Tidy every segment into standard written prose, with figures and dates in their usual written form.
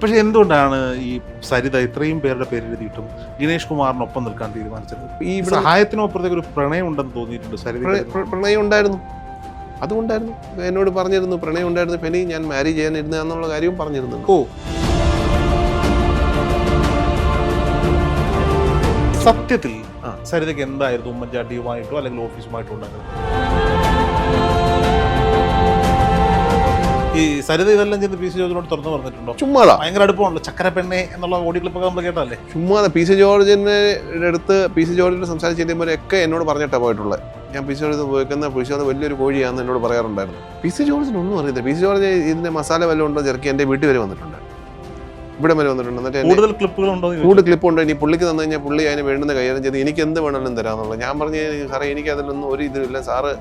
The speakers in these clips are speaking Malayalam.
പക്ഷെ എന്തുകൊണ്ടാണ് ഈ സരിത ഇത്രയും പേരുടെ പേര് എഴുതിയിട്ടും ഗണേഷ് കുമാറിനൊപ്പം നിൽക്കാൻ തീരുമാനിച്ചത്? ഈ സഹായത്തിനപ്പുറത്തേക്ക് ഒരു പ്രണയം ഉണ്ടെന്ന് തോന്നിയിട്ടുണ്ട് സരിത. പ്രണയം ഉണ്ടായിരുന്നു, അതുകൊണ്ടായിരുന്നു എന്നോട് പറഞ്ഞിരുന്നു, പ്രണയം ഉണ്ടായിരുന്നു, ഫെനി ഞാൻ മാരേജ് ചെയ്യാനിരുന്ന എന്നുള്ള കാര്യവും പറഞ്ഞിരുന്നു. ഓ, സത്യത്തിൽ സരിതയ്ക്ക് എന്തായിരുന്നു ഉമ്മൻചാണ്ടിയുമായിട്ടോ അല്ലെങ്കിൽ ഓഫീസുമായിട്ടോ ഉണ്ടായിരുന്നത്? ഈ സരിത ഇതെല്ലാം ചെയ്ത് പി സി ജോർജിനോട് തുറന്നു പറഞ്ഞിട്ടുണ്ടോ? ചുമ്മാതാ, ഭയങ്കര അടുപ്പമാണല്ലോ, ചക്കര പെണ്ണെ എന്നുള്ള ഓഡിയോ ക്ലിപ്പൊക്കെ നമ്മൾ കേട്ടല്ലേ? ചുമ്മാതെ പി സി ജോർജിന്റെ അടുത്ത് പി സി ജോർജിന്റെ സംസാരിച്ചിട്ടുമ്പോഴൊക്കെ എന്നോട് പറഞ്ഞിട്ടാണ് പോയിട്ടുള്ളത്. ഞാൻ പി സി ജോർജ് പോയിക്കുന്ന പി സി ജോർജ് വലിയൊരു കോഴിയാണെന്ന് എന്നോട് പറയാറുണ്ടായിരുന്നു. പി സി ജോർജിനൊന്നും അറിയത്തില്ല. പി സി ജോർജ് ഇതിന്റെ മസാല വല്ലതും ഉണ്ടോ ചെറുക്കി എൻ്റെ വീട്ടിൽ വരെ വന്നിട്ടുണ്ട്, ഇവിടെ വരെ വന്നിട്ടുണ്ട്. എന്നിട്ട് കൂടുതൽ ക്ലിപ്പുകളുണ്ടോ? കൂടുതൽ ക്ലിപ്പുണ്ടോ? ഇനി പുള്ളിക്ക് തന്നു കഴിഞ്ഞാൽ പുള്ളി അതിന് വേണ്ടുന്ന കൈകാര്യം ചെയ്ത് എനിക്ക് എന്ത് വേണമെങ്കിലും തരാമെന്നുള്ളത്. ഞാൻ പറഞ്ഞു, സാറേ എനിക്ക് അതിലൊന്നും ഒരു ഇതില്ല സാറ്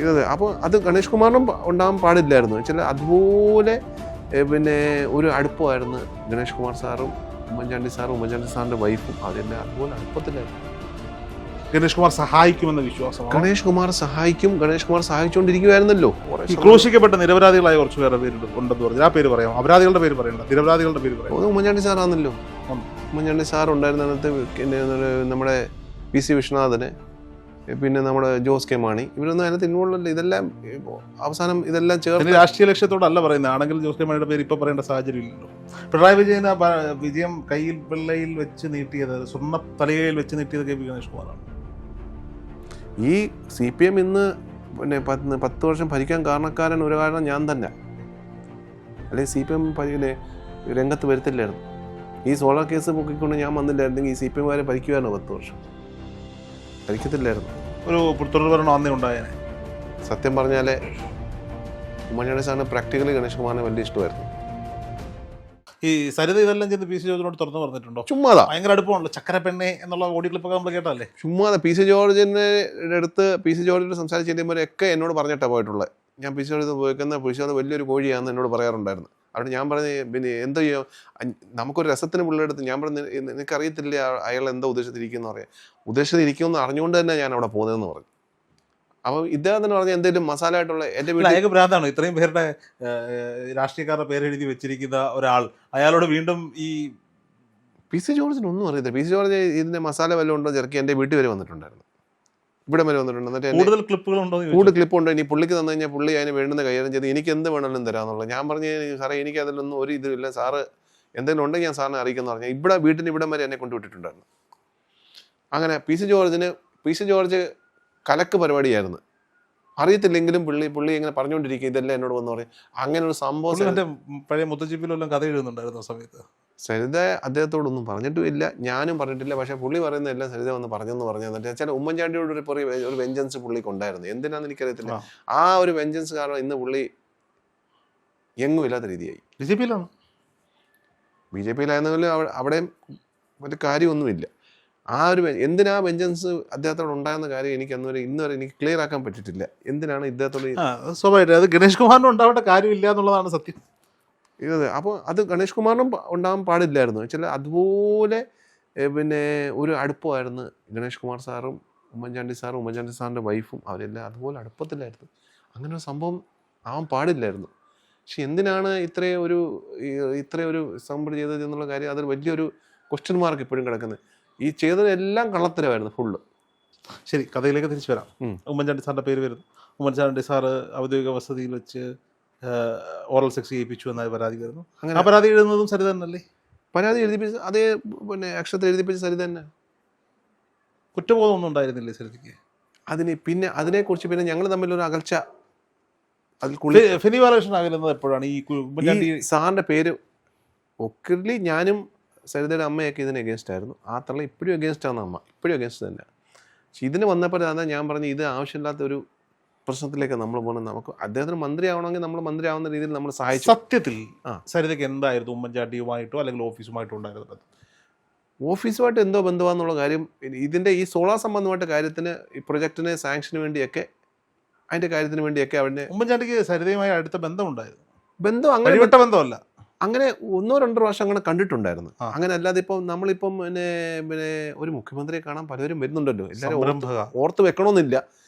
ഇത്. അപ്പോൾ അത് ഗണേഷ് കുമാറിനും ഉണ്ടാകാൻ പാടില്ലായിരുന്നു. ചില അതുപോലെ പിന്നെ ഒരു അടുപ്പമായിരുന്നു ഗണേഷ് കുമാർ സാറും ഉമ്മൻചാണ്ടി സാറിൻ്റെ വൈഫും. അതെല്ലാം അതുപോലെ അടുപ്പത്തിലായിരുന്നു. ഗണേഷ് കുമാർ സഹായിക്കുമെന്ന വിശ്വാസം? ഗണേഷ് കുമാർ സഹായിക്കും, ഗണേഷ് കുമാർ സഹായിച്ചുകൊണ്ടിരിക്കുവായിരുന്നല്ലോ. ക്രൂശിക്കപ്പെട്ട നിരപരാധികളായ കുറച്ച് പേരുടെ പേര് ഉണ്ടെന്ന് പറഞ്ഞു. ആ പേര് പറയാം, അപരാധികളുടെ പേര് പറയണ്ട, നിരപരാധികളുടെ പേര് പറയാം. ഉമ്മൻചാണ്ടി സാറാണല്ലോ. ഉമ്മൻചാണ്ടി സാർ ഉണ്ടായിരുന്നിടത്ത് നമ്മുടെ പി സി വിശ്വനാഥന്, പിന്നെ നമ്മുടെ ജോസ് കെ മാണി, ഇവരൊന്നും അതിനകത്ത് ഇൻവോൾവ് അല്ല. ഇതെല്ലാം അവസാനം ഇതെല്ലാം ചേർന്ന് രാഷ്ട്രീയ ലക്ഷ്യത്തോടല്ല പറയുന്നത്. ആണെങ്കിൽ ജോസ് കെ മാണിയുടെ പേര് ഇപ്പൊ പറയേണ്ട സാഹചര്യം ഇല്ലല്ലോ. പിണറായി വിജയന് വിജയം കയ്യിൽ പിള്ളയിൽ വെച്ച് നീട്ടിയത്, സ്വർണ്ണ തലകയിൽ വെച്ച് നീട്ടിയത് കെ പി ഗണേഷ് കുമാറാണ്. ഈ CPM ഇന്ന് പിന്നെ 10 വർഷം ഭരിക്കാൻ കാരണക്കാരൻ ഒരു കാരണം ഞാൻ തന്നെ. അല്ലെങ്കിൽ CPM രംഗത്ത് വരുത്തില്ലായിരുന്നു. ഈ സോളാർ കേസ് പൊക്കിക്കൊണ്ട് ഞാൻ വന്നില്ലായിരുന്നെങ്കിൽ ഈ CPM-കാരെ ഭരിക്കുമായിരുന്നു 10 വർഷം. ഭരിക്കത്തില്ലായിരുന്നു. ഒരു തുടർഭരണം അന്നേ ഉണ്ടായേനെ. സത്യം പറഞ്ഞാൽ ഉമ്മൻചാണ്ടി സാറിന് പ്രാക്ടിക്കലി ഗണേഷ് കുമാറിനെ വലിയ ഇഷ്ടമായിരുന്നു. ഈ സരിത ഇതെല്ലാം ചെയ്ത് പി സി ജോർജിനോട് തുറന്നു പറഞ്ഞിട്ടുണ്ടോ? ചുമ്മാതാ, ഭയങ്കര അടുപ്പമാണല്ലോ, ചക്കര പെണ്ണെ എന്നുള്ള ഓഡിയോ ക്ലിപ്പൊക്കെ നമ്മൾ കേട്ടല്ലേ? ചുമ്മാതെ പി സി ജോർജിന്റെ അടുത്ത് പി സി ജോർജിന്റെ സംസാരിച്ചിട്ടുമ്പോഴൊക്കെ എന്നോട് പറഞ്ഞിട്ടാണ് പോയിട്ടുള്ളത്. ഞാൻ പി സി ജോർജ് പോയിക്കുന്ന പി സി ജോർജ് വലിയൊരു കോഴിയാണെന്ന് എന്നോട് പറയാറുണ്ടായിരുന്നു. അവിടെ ഞാൻ പറഞ്ഞ്, പിന്നെ എന്ത് ചെയ്യും, നമുക്കൊരു രസത്തിന് പുള്ളിയെടുത്ത് ഞാൻ പറഞ്ഞു, നിനക്കറിയത്തില്ല അയാൾ എന്താ ഉദ്ദേശത്തിരിക്കുമെന്ന് പറയാം. ഉദ്ദേശത്തിരിക്കുമെന്ന് അറിഞ്ഞുകൊണ്ട് തന്നെ ഞാൻ അവിടെ പോകുന്നതെന്ന് പറഞ്ഞു. അപ്പം ഇദ്ദേഹം തന്നെ പറഞ്ഞ എന്തെങ്കിലും മസാല ആയിട്ടുള്ള എൻ്റെ വീട്ടിൽ ഭ്രാന്താണ്. ഇത്രയും പേരുടെ രാഷ്ട്രീയക്കാരുടെ പേരെഴുതി വെച്ചിരിക്കുന്ന ഒരാൾ അയാളോട് വീണ്ടും ഈ പി സി ജോർജിനൊന്നും അറിയത്തില്ല. പി സി ജോർജ് ഇതിന്റെ മസാല വല്ലതും ഉണ്ടോ ചെറുക്കി എൻ്റെ വീട്ടിൽ വരെ വന്നിട്ടുണ്ടായിരുന്നു, ഇവിടെ വരെ വന്നിട്ടുണ്ട്. എന്നിട്ട് കൂടുതൽ ക്ലിപ്പുകളുണ്ടോ? കൂടുതൽ ക്ലിപ്പുണ്ടോ? ഇനി പുള്ളിക്ക് തന്നു കഴിഞ്ഞാൽ പുള്ളി അതിന് വേണ്ടുന്ന കൈകാര്യം ചെയ്ത് എനിക്ക് എന്ത് വേണമെങ്കിലും തരാമെന്നുള്ളത്. ഞാൻ പറഞ്ഞു, സാറേ എനിക്ക് അതിലൊന്നും ഒരു ഇതില്ല, സാറ് എന്തെങ്കിലും ഉണ്ടെങ്കിൽ ഞാൻ സാറിനെ അറിയിക്കുമെന്ന് പറഞ്ഞാൽ ഇവിടെ വീട്ടിന് ഇവിടം വരെ എന്നെ കൊണ്ടുവിട്ടിട്ടുണ്ടായിരുന്നു. അങ്ങനെ പി സി ജോർജ് കലക്ക് പരിപാടിയായിരുന്നു. അറിയത്തില്ലെങ്കിലും പുള്ളി ഇങ്ങനെ പറഞ്ഞുകൊണ്ടിരിക്കുക, ഇതെല്ലാം എന്നോട് വന്ന് പറയും. അങ്ങനെ ഒരു സംഭവം പഴയ മുത്തച്ചിപ്പിലെല്ലാം കഥ എഴുതുന്നുണ്ടായിരുന്നു സമയത്ത്. സരിത അദ്ദേഹത്തോടൊന്നും പറഞ്ഞിട്ടുമില്ല, ഞാനും പറഞ്ഞിട്ടില്ല. പക്ഷെ പുള്ളി പറയുന്നതെല്ലാം സരിത വന്ന് പറഞ്ഞെന്ന് പറഞ്ഞെന്നിട്ട് ചില ഉമ്മൻചാണ്ടിയോട് ഒരു വെഞ്ചൻസ് പുള്ളിക്ക് ഉണ്ടായിരുന്നു. എന്തിനാന്ന് എനിക്കറിയത്തില്ല. ആ ഒരു വെഞ്ചൻസ് കാരണം ഇന്ന് പുള്ളി എങ്ങും ഇല്ലാത്ത രീതിയായി. ബി ജെ പിയിലായിരുന്നെങ്കിലും അവിടെയും മറ്റു കാര്യമൊന്നുമില്ല. ആ ഒരു എന്തിനാ വെഞ്ചൻസ് അദ്ദേഹത്തോട് ഉണ്ടാകുന്ന കാര്യം എനിക്ക് ഇന്ന് വരെ എനിക്ക് ക്ലിയർ ആക്കാൻ പറ്റിയിട്ടില്ല. എന്തിനാണ് ഇദ്ദേഹത്തോട് സ്വാഭാവികമായിട്ട് അത് ഗണേഷ് കുമാറിനും ഉണ്ടാവേണ്ട കാര്യമില്ല എന്നുള്ളതാണ് സത്യം. ഇത് അപ്പോൾ അത് ഗണേഷ് കുമാറിനും ഉണ്ടാകാൻ പാടില്ലായിരുന്നു. ചില അതുപോലെ പിന്നെ ഒരു അടുപ്പമായിരുന്നു ഗണേഷ് കുമാർ സാറും ഉമ്മൻചാണ്ടി സാറിൻ്റെ വൈഫും. അവരെല്ലാം അതുപോലെ അടുപ്പത്തിലായിരുന്നു. അങ്ങനെ ഒരു സംഭവം ആവാൻ പാടില്ലായിരുന്നു. പക്ഷെ എന്തിനാണ് ഇത്രയൊരു സംഭവം ചെയ്തത് എന്നുള്ള കാര്യം അതൊരു വലിയൊരു ക്വസ്റ്റ്യൻ മാർക്ക് ഇപ്പോഴും കിടക്കുന്നത്. ഈ ചെയ്തതെല്ലാം കള്ളത്തരമായിരുന്നു ഫുള്ള്. ശരി, കഥയിലേക്ക് തിരിച്ചു വരാം. ഉമ്മൻചാണ്ടി സാറിൻ്റെ പേര് വരുന്നു. ഉമ്മൻചാണ്ടി സാറ് ഔദ്യോഗിക വസതിയിൽ വെച്ച് ഓറൽ സെക്സ് ചെയ്യിപ്പിച്ചു എന്നായി പരാതി വരുന്നു. അങ്ങനെ പരാതി എഴുതുന്നതും സരിത തന്നെയല്ലേ? പരാതി എഴുതിപ്പിച്ച് അതേ പിന്നെ അക്ഷരത്തിൽ എഴുതിപ്പിച്ച സരിത തന്നെ. കുറ്റബോധമൊന്നും ഉണ്ടായിരുന്നില്ലേ സരിതയ്ക്ക്? അതിനെക്കുറിച്ച് പിന്നെ ഞങ്ങൾ തമ്മിലൊരു അകൽച്ച. ഫെനി ബാലകൃഷ്ണൻ അകലുന്നത് എപ്പോഴാണ്? ഈ സാറിൻ്റെ പേര് ഒക്കലി ഞാനും സരിതയുടെ അമ്മയൊക്കെ ഇതിന് എഗൻസ്റ്റ് ആയിരുന്നു. ആ തള്ള ഇപ്പോഴും എഗൻസ്റ്റ് ആണ്. അമ്മ ഇപ്പോഴും എഗൻസ്റ്റ് തന്നെ. പക്ഷെ ഇതിന് വന്നപ്പോൾ അതാ ഞാൻ പറഞ്ഞു, ഇത് ആവശ്യമില്ലാത്ത ഒരു പ്രശ്നത്തിലേക്ക് നമ്മൾ പോകണം. നമുക്ക് അദ്ദേഹത്തിന് മന്ത്രി ആവണമെങ്കിൽ നമ്മൾ മന്ത്രി ആവുന്ന രീതിയിൽ നമ്മൾ സഹായിച്ചു. സത്യത്തിൽ സരിതയ്ക്ക് എന്തായിരുന്നു ഉമ്മൻചാണ്ടിയുമായിട്ടോ അല്ലെങ്കിൽ ഓഫീസുമായിട്ടോ ഉണ്ടായിരുന്നത്? ഓഫീസുമായിട്ട് എന്തോ ബന്ധമാണെന്നുള്ള കാര്യം, ഇതിൻ്റെ ഈ സോളാർ സംബന്ധമായിട്ട് കാര്യത്തിന് ഈ പ്രൊജക്ടിന് സാങ്ഷന് വേണ്ടിയൊക്കെ അതിൻ്റെ കാര്യത്തിന് വേണ്ടിയൊക്കെ അവിടെ ഉമ്മൻചാണ്ടിക്ക് സരിതയുമായി അടുത്ത ബന്ധമുണ്ടായിരുന്നു. ബന്ധം അങ്ങനെ ബന്ധമല്ല, അങ്ങനെ 1-2 പ്രാവശ്യം അങ്ങനെ കണ്ടിട്ടുണ്ടായിരുന്നു. അങ്ങനെ അല്ലാതെ ഇപ്പം നമ്മളിപ്പം പിന്നെ ഒരു മുഖ്യമന്ത്രിയെ കാണാൻ പലരും വരുന്നുണ്ടല്ലോ. എല്ലാവരും ഓർത്ത് വെക്കണമെന്നില്ല.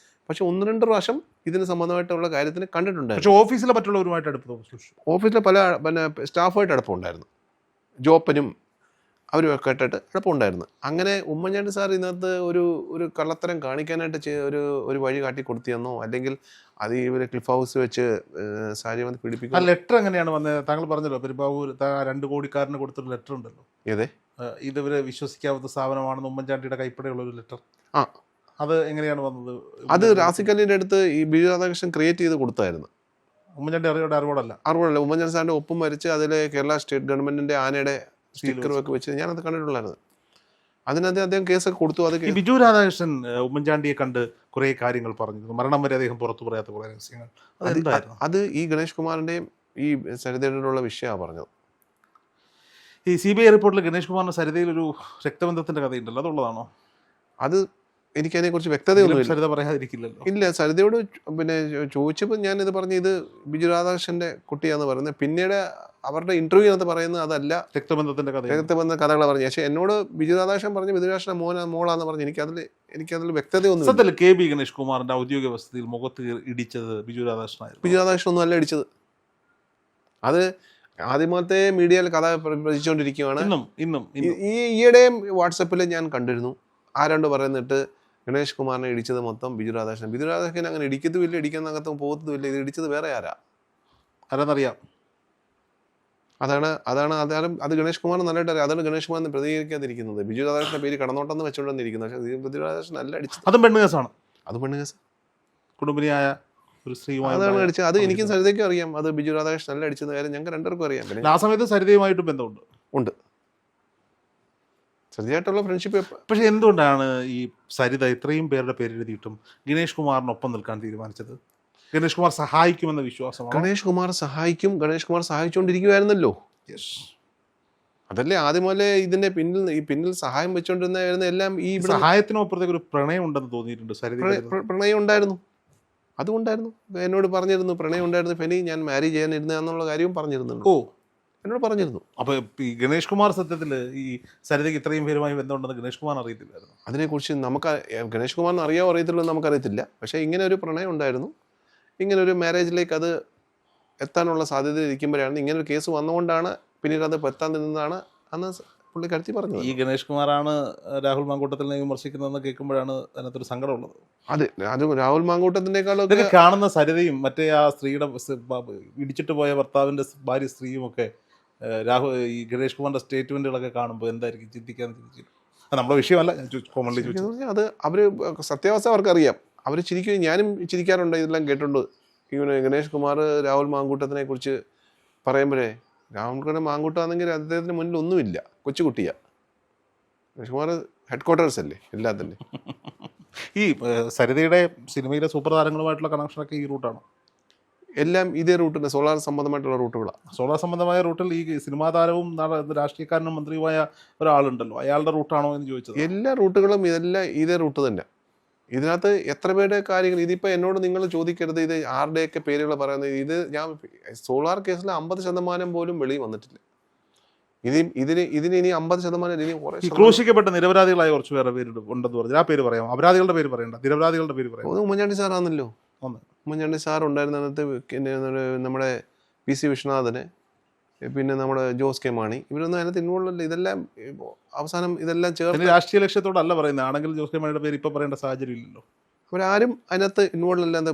പക്ഷെ 1-2 പ്രാവശ്യം ഇതിന് സംബന്ധമായിട്ടുള്ള കാര്യത്തിന് കണ്ടിട്ടുണ്ടായിരുന്നു. പക്ഷേ ഓഫീസിലെ മറ്റുള്ളവരുമായിട്ട് അടുപ്പം, ഓഫീസിലെ പല സ്റ്റാഫുമായിട്ട് അടുപ്പമുണ്ടായിരുന്നു. ജോപ്പനും അവരും ഒക്കെ ഇട്ടിട്ട് അടുപ്പമുണ്ടായിരുന്നു. അങ്ങനെ ഉമ്മൻചാണ്ടി സാർ ഇതിനകത്ത് ഒരു കള്ളത്തരം കാണിക്കാനായിട്ട് ഒരു വഴി കാട്ടി കൊടുത്തിയെന്നോ അല്ലെങ്കിൽ അത് ഇവരെ ക്ലിഫ് ഹൗസ് വെച്ച് സാരി വന്ന് പീഡിപ്പിക്കും. ആ ലെറ്റർ എങ്ങനെയാണ് വന്നത്? താങ്കൾ പറഞ്ഞല്ലോ പെരുമ്പാവൂർ 2 കോടിക്കാരന് കൊടുത്തൊരു ലെറ്റർ ഉണ്ടല്ലോ. ഏതേ ഇതുവരെ വിശ്വസിക്കാവുന്ന സ്ഥാപനമാണെന്ന് ഉമ്മൻചാണ്ടിയുടെ കൈപ്പടയുള്ള ഒരു ലെറ്റർ. ആ അത് എങ്ങനെയാണ് വന്നത്? അത് റാസിക്കല്ലിൻ്റെ അടുത്ത് ഈ ബിജു രാധാകൃഷ്ണൻ ക്രിയേറ്റ് ചെയ്ത് കൊടുത്തായിരുന്നു. ഉമ്മൻചാണ്ടി അറിവോടല്ല. ഉമ്മൻചാണ്ടി സാറിൻ്റെ ഒപ്പം വരച്ച് അതിൽ കേരള സ്റ്റേറ്റ് ഗവൺമെന്റിന്റെ ആനയുടെ സ്റ്റിക്കറും ഒക്കെ വെച്ച് ഞാനത് കണ്ടിട്ടുള്ളായിരുന്നു. അതിനകത്ത് അദ്ദേഹം കേസൊക്കെ കൊടുത്തു. അത് ബിജു രാധാകൃഷ്ണൻ ഉമ്മൻചാണ്ടിയെ കണ്ട് കുറെ കാര്യങ്ങൾ പറഞ്ഞു, മരണം വരെ അദ്ദേഹം പുറത്തു പറയാത്ത കുറെ രഹസ്യങ്ങൾ. അത് ഈ ഗണേഷ് കുമാറിന്റെയും ഈ സരിതയുടെ വിഷയമാണ് പറഞ്ഞത്. ഈ CBI റിപ്പോർട്ടിൽ ഗണേഷ് കുമാറിന്റെ സരിതയിൽ ഒരു രക്തബന്ധത്തിന്റെ കഥയുണ്ടല്ലോ, അതുള്ളതാണോ? അത് എനിക്ക് അതിനെക്കുറിച്ച് വ്യക്തതയൊന്നുമില്ല. സരിത പറയാതിരിക്കില്ലല്ലോ. ഇല്ല, സരിതയോട് പിന്നെ ചോദിച്ചപ്പോൾ ഞാനിത് പറഞ്ഞു ഇത് ബിജു രാധാകൃഷ്ണന്റെ കുട്ടിയാന്ന് പറയുന്നത്. പിന്നീട് അവരുടെ ഇന്റർവ്യൂവിനകത്ത് പറയുന്നത് അതല്ല, രക്തബന്ധത്തിന്റെ കഥകളാണ് പറഞ്ഞു. പക്ഷേ എന്നോട് ബിജു രാധാകൃഷ്ണൻ പറഞ്ഞു ബിജു രാധാകൃഷ്ണൻ മോളാന്ന് പറഞ്ഞു. എനിക്കതിൽ വ്യക്തതയൊന്നും. സത്യത്തിൽ KB ഗണേഷ് കുമാറിന്റെ ഔദ്യോഗിക വസതിയിൽ മുഖത്ത് ഇടിച്ചത് ബിജു രാധാകൃഷ്ണനായിരുന്നു. ബിജു രാധാകൃഷ്ണൻ ഒന്നും അല്ല ഇടിച്ചത്. അത് ആദ്യമത്തെ മീഡിയയിൽ കഥ പ്രചരിച്ചുകൊണ്ടിരിക്കുകയാണ്. ഈയിടെയും വാട്സപ്പിൽ ഞാൻ കണ്ടിരുന്നു ആരാണ്ട് പറയുന്നിട്ട് ഗണേഷ് കുമാറിനെ ഇടിച്ചത് മൊത്തം ബിജു രാധാകൃഷ്ണൻ. ബിജു രാധാകൃഷ്ണൻ അങ്ങനെ ഇടിക്കത്തുമില്ല, ഇടിക്കുന്നകത്തും പോകത്തുമില്ല. ഇത് ഇടിച്ചത് വേറെ ആരാന്നറിയാം. അത് ഗണേഷ് കുമാർ നല്ലതായിട്ട് അറിയാം. അതാണ് ഗണേഷ് കുമാറിന് പ്രതികരിക്കാതിരിക്കുന്നത്. ബിജു രാധാകൃഷ്ണന്റെ പേര് കടന്നോട്ടെന്ന് വെച്ചുകൊണ്ടിരിക്കുന്നത്. പക്ഷേ ബിജു രാധാകൃഷ്ണൻ നല്ല അടിച്ചത്. അതും പെണ്ണ് കേസാണ്. അത് പെണ്ണ് കേസ്, കുടുംബിനിയായ ഒരു സ്ത്രീയുമായി അതാണ് അടിച്ചത്. അത് എനിക്കും സരിതയ്ക്കും അറിയാം. അത് ബിജു രാധാകൃഷ്ണൻ നല്ല അടിച്ചെന്ന കാര്യം ഞങ്ങൾക്ക് രണ്ടുപേർക്കും അറിയാം. ആ സമയത്ത് സരിതയുമായിട്ട് ബന്ധമുണ്ട്. സരിതയായിട്ടുള്ള ഫ്രണ്ട്ഷിപ്പ്. പക്ഷെ എന്തുകൊണ്ടാണ് ഈ സരിത ഇത്രയും പേരുടെ പേരെഴുതിയിട്ടും ഗണേഷ് കുമാറിനൊപ്പം നിൽക്കാൻ തീരുമാനിച്ചത്? ഗണേഷ് കുമാർ സഹായിക്കുമെന്ന വിശ്വാസമാണ്. ഗണേഷ് കുമാർ സഹായിക്കും. ഗണേഷ് കുമാർ സഹായിച്ചുകൊണ്ടിരിക്കുവായിരുന്നല്ലോ. അതല്ലേ ആദ്യം മുതലേ ഇതിന്റെ പിന്നിൽ സഹായം വെച്ചുകൊണ്ടിരുന്ന എല്ലാം. ഈ സഹായത്തിനപ്പുറത്തേക്ക് ഒരു പ്രണയം ഉണ്ടെന്ന് തോന്നിയിട്ടുണ്ട്. പ്രണയം ഉണ്ടായിരുന്നു, അതുകൊണ്ടായിരുന്നു. എന്നോട് പറഞ്ഞിരുന്നു പ്രണയം ഉണ്ടായിരുന്നു ഫെനി, ഞാൻ മാരേജ് ചെയ്യാനിരുന്നുള്ള കാര്യവും പറഞ്ഞിരുന്നുണ്ട്. എന്നോട് പറഞ്ഞിരുന്നു. അപ്പൊ ഈ ഗണേഷ് കുമാർ സത്യത്തിൽ ഈ സരിതയ്ക്ക് ഇത്രയും പേരുമായി ബന്ധമുണ്ടെന്ന് ഗണേഷ് കുമാർ അറിയത്തില്ലായിരുന്നു. അതിനെക്കുറിച്ച് നമുക്ക് ഗണേഷ് കുമാറിന് അറിയാവോ അറിയത്തില്ലോ നമുക്കറിയത്തില്ല. പക്ഷേ ഇങ്ങനെ ഒരു പ്രണയം ഉണ്ടായിരുന്നു. ഇങ്ങനെ ഒരു മാരേജിലേക്ക് അത് എത്താനുള്ള സാധ്യത ഇരിക്കുമ്പോഴാണ് ഇങ്ങനെ ഒരു കേസ് വന്നുകൊണ്ടാണ് പിന്നീട് അത് എത്താൻ നിന്നതാണ് അന്ന് പുള്ളിക്കാരത്തി പറഞ്ഞത്. ഈ ഗണേഷ് കുമാറാണ് രാഹുൽ മാങ്കൂട്ടത്തിനെ വിമർശിക്കുന്നതെന്ന് കേൾക്കുമ്പോഴാണ് അതിനകത്തൊരു സങ്കടമുള്ളത്. അത് രാഹുൽ മാങ്കൂട്ടത്തിനേക്കാളും കാണുന്ന സരിതയും മറ്റേ ആ സ്ത്രീയുടെ ഇടിച്ചിട്ട് പോയ ഭർത്താവിന്റെ ഭാര്യ സ്ത്രീയും ഒക്കെ ഈ ഗണേഷ് കുമാറിന്റെ സ്റ്റേറ്റ്മെന്റുകളൊക്കെ കാണുമ്പോൾ എന്തായിരിക്കും ചിന്തിക്കാന്ന് ചിന്തിച്ചിട്ട്. നമ്മുടെ വിഷയമല്ല, കോമൺലി ചോദിച്ചു. അത് അവര് സത്യാവസ്ഥ അവർക്കറിയാം. അവർ ചിരിക്കുകയും ഞാനും ചിരിക്കാറുണ്ട്. ഇതെല്ലാം കേട്ടുണ്ട്. ഇവന് ഗണേഷ് കുമാർ രാഹുൽ മാങ്കൂട്ടത്തിനെ കുറിച്ച് പറയുമ്പോഴേ, രാഹുൽ മാങ്കൂട്ടാണെങ്കിൽ അദ്ദേഹത്തിന് മുന്നിൽ ഒന്നുമില്ല, കൊച്ചുകുട്ടിയാ. ഗണേഷ് കുമാർ ഹെഡ് ക്വാർട്ടേഴ്സ് അല്ലേ എല്ലാത്തിൻ്റെ. ഈ സരിതയുടെ സിനിമയിലെ സൂപ്പർ താരങ്ങളുമായിട്ടുള്ള കണക്ഷനൊക്കെ ഈ റൂട്ടാണോ? എല്ലാം ഇതേ റൂട്ടിന് സോളാർ സംബന്ധമായിട്ടുള്ള റൂട്ടുകളാണ്. സോളാർ സംബന്ധമായ റൂട്ടിൽ ഈ സിനിമാ താരവും രാഷ്ട്രീയക്കാരനും മന്ത്രിയുമായ ഒരാളുണ്ടല്ലോ, അയാളുടെ റൂട്ടാണോ എന്ന് ചോദിച്ചത്. എല്ലാ റൂട്ടുകളും ഇതെല്ലാം ഇതേ റൂട്ട് തന്നെ. ഇതിനകത്ത് എത്ര പേരുടെ കാര്യങ്ങൾ ഇതിപ്പോൾ എന്നോട് നിങ്ങൾ ചോദിക്കരുത് ഇത് ആരുടെയൊക്കെ പേരുകൾ പറയുന്നത്. ഇത് ഞാൻ സോളാർ കേസിൽ 50% പോലും വെളിയിൽ വന്നിട്ടില്ല. ഇതിന് ഇനി 50% ഇനി ക്രൂശിക്കപ്പെട്ട നിരപരാധികളായ കുറച്ച് പേരുടെ പേര് ഉണ്ടെന്ന് പറഞ്ഞു. ആ പേര് പറയാം, അപരാധികളുടെ പേര് പറയണ്ട, നിരപരാധികളുടെ പേര് പറയാം. ഉമ്മൻചാണ്ടി സാറാണല്ലോ. ഉമ്മൻചാണ്ടി സാർ ഉണ്ടായിരുന്നിടത്ത് നമ്മുടെ PC വിശ്വനാഥന്, പിന്നെ നമ്മുടെ ജോസ് കെ മാണി, ഇവരൊന്നും അതിനകത്ത് ഇൻവോൾവ് അല്ല. ഇതെല്ലാം അവസാനം ഇതെല്ലാം ചേർന്ന് രാഷ്ട്രീയ ലക്ഷ്യത്തോടല്ല പറയുന്നത്. ആണെങ്കിൽ ജോസ് കെ മാണിയുടെ പേര് ഇപ്പൊ പറയേണ്ട സാഹചര്യം ഇല്ലല്ലോ. അവരാരും അതിനകത്ത് ഇൻവോൾവ് അല്ല. എന്താ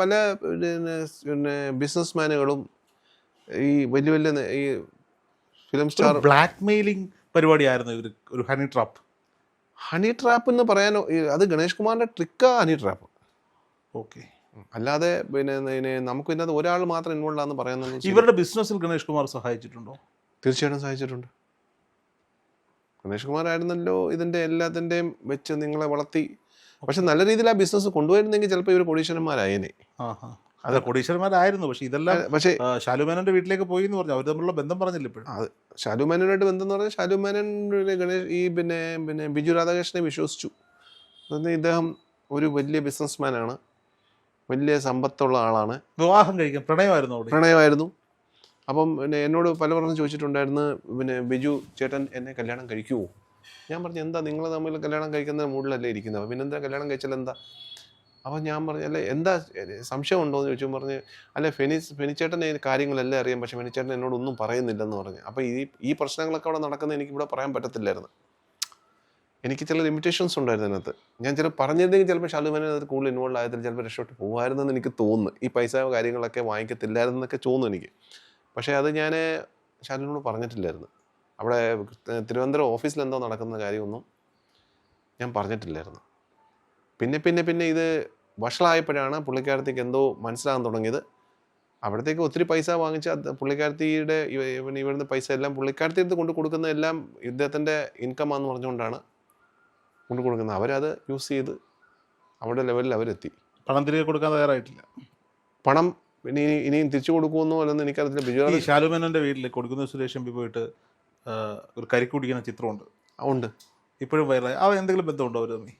പല ബിസിനസ്മാനുകളും ഈ വലിയ ഈ ഫിലിം സ്റ്റാർ ബ്ലാക്ക് മെയിലിംഗ് പരിപാടിയായിരുന്നു ഇവർ. ഒരു ഹണി ട്രാപ്പ് എന്ന് പറയാനോ, അത് ഗണേഷ് കുമാറിന്റെ ട്രിക്കാ ഹണി ട്രാപ്പ്. ഓക്കെ, അല്ലാതെ പിന്നെ നമുക്ക് ഇതിനകത്ത് ഒരാൾ മാത്രം ഇൻവോൾവ് ആണെന്ന് പറയുന്നത്. ഇവരുടെ ബിസിനസ്സിൽ ഗണേഷ് കുമാർ സഹായിച്ചിട്ടുണ്ടോ? തീർച്ചയായിട്ടും സഹായിച്ചിട്ടുണ്ട്. ഗണേഷ് കുമാർ ആയിരുന്നല്ലോ ഇതിന്റെ എല്ലാത്തിന്റെയും വെച്ച് നിങ്ങളെ വളർത്തി. പക്ഷെ നല്ല രീതിയിൽ ആ ബിസിനസ് കൊണ്ടുവരുന്നെങ്കിൽ ചിലപ്പോൾ ഇവർ കോടീശ്വരന്മാരായേനെ. അതെ, കോടീശ്വരന്മാരായിരുന്നു. പക്ഷെ ഇതെല്ലാം ഷാലുമേനന്റെ വീട്ടിലേക്ക് പോയി എന്ന് പറഞ്ഞു. അവർ തമ്മിലുള്ള ബന്ധം പറഞ്ഞില്ല ഇപ്പോഴും. അത് ഷാലുമേനോനായിട്ട് ബന്ധം എന്ന് പറഞ്ഞാൽ ഷാലുമേനൻ ഗണേഷ് ഈ പിന്നെ ബിജു രാധാകൃഷ്ണനെ വിശ്വസിച്ചു. ഇദ്ദേഹം ഒരു വലിയ ബിസിനസ്മാനാണ്, വലിയ സമ്പത്തുള്ള ആളാണ്. വിവാഹം കഴിക്കാൻ പ്രണയമായിരുന്നു. അപ്പം പിന്നെ എന്നോട് പലവരും ചോദിച്ചിട്ടുണ്ടായിരുന്നു, പിന്നെ ബിജു ചേട്ടൻ എന്നെ കല്യാണം കഴിക്കുമോ? ഞാൻ പറഞ്ഞു എന്താ നിങ്ങൾ തമ്മിൽ കല്യാണം കഴിക്കുന്ന മൂഡിലല്ലേ ഇരിക്കുന്നത്, പിന്നെ എന്താ കല്യാണം കഴിച്ചാൽ എന്താ? അപ്പോൾ ഞാൻ പറഞ്ഞു അല്ലെ എന്താ സംശയം ഉണ്ടോ എന്ന് ചോദിച്ചു. പറഞ്ഞ് അല്ലെ ഫെനിച്ചേട്ടൻ കാര്യങ്ങളെല്ലാം അറിയാം, പക്ഷെ ഫെനിച്ചേട്ടൻ എന്നോടൊന്നും പറയുന്നില്ലെന്ന് പറഞ്ഞു. അപ്പോൾ ഈ പ്രശ്നങ്ങളൊക്കെ അവിടെ നടക്കുന്നത് എനിക്കിവിടെ പറയാൻ പറ്റത്തില്ലായിരുന്നു. എനിക്ക് ചില ലിമിറ്റേഷൻസ് ഉണ്ടായിരുന്നു അതിനകത്ത്. ഞാൻ ചില പറഞ്ഞിരുന്നെങ്കിൽ ചിലപ്പോൾ ഷാലുമാനെ അത് കൂടുതൽ ഇൻവോൾവ് ആയതിൽ ചിലപ്പോൾ രക്ഷപ്പെട്ട് പോകുമായിരുന്നെന്ന് എനിക്ക് തോന്നുന്നു. ഈ പൈസ കാര്യങ്ങളൊക്കെ വാങ്ങിക്കത്തില്ലായിരുന്നൊക്കെ തോന്നുന്നു എനിക്ക്. പക്ഷേ അത് ഞാൻ ഷാലുവിനോട് പറഞ്ഞിട്ടില്ലായിരുന്നു. അവിടെ തിരുവനന്തപുരം ഓഫീസിൽ എന്തോ നടക്കുന്ന കാര്യമൊന്നും ഞാൻ പറഞ്ഞിട്ടില്ലായിരുന്നു. പിന്നെ ഇത് വഷളായപ്പോഴാണ് പുള്ളിക്കാരത്തേക്ക് എന്തോ മനസ്സിലാകാൻ തുടങ്ങിയത്. അവിടത്തേക്ക് ഒത്തിരി പൈസ വാങ്ങിച്ച് പുള്ളിക്കാരത്തിയുടെ ഇവിടുന്ന് പൈസ എല്ലാം പുള്ളിക്കാരത്തിൻ്റെ കൊണ്ട് കൊടുക്കുന്നതെല്ലാം ഇദ്ദേഹത്തിൻ്റെ ഇൻകമാന്ന് പറഞ്ഞുകൊണ്ടാണ് കൊണ്ട് കൊടുക്കുന്നത്. അവരത് യൂസ് ചെയ്ത് അവരുടെ ലെവലിൽ അവരെത്തി. പണം തിരികെ കൊടുക്കാൻ തയ്യാറായിട്ടില്ല. പണം ഇനിയും തിരിച്ചു കൊടുക്കുമെന്നോ അല്ലെന്ന് എനിക്കറിയത്തില്ല. ബിജു ഷാലുമേനോന്റെ വീട്ടിൽ കൊടുക്കുന്ന സുരേഷ് എം പി പോയിട്ട് ഒരു കരിക്ക് കുടിക്കുന്ന ചിത്രമുണ്ട്. ഉണ്ട്, ഇപ്പോഴും വൈറലായി. അവ എന്തെങ്കിലും ബന്ധമുണ്ടോ അവർ തമ്മിൽ?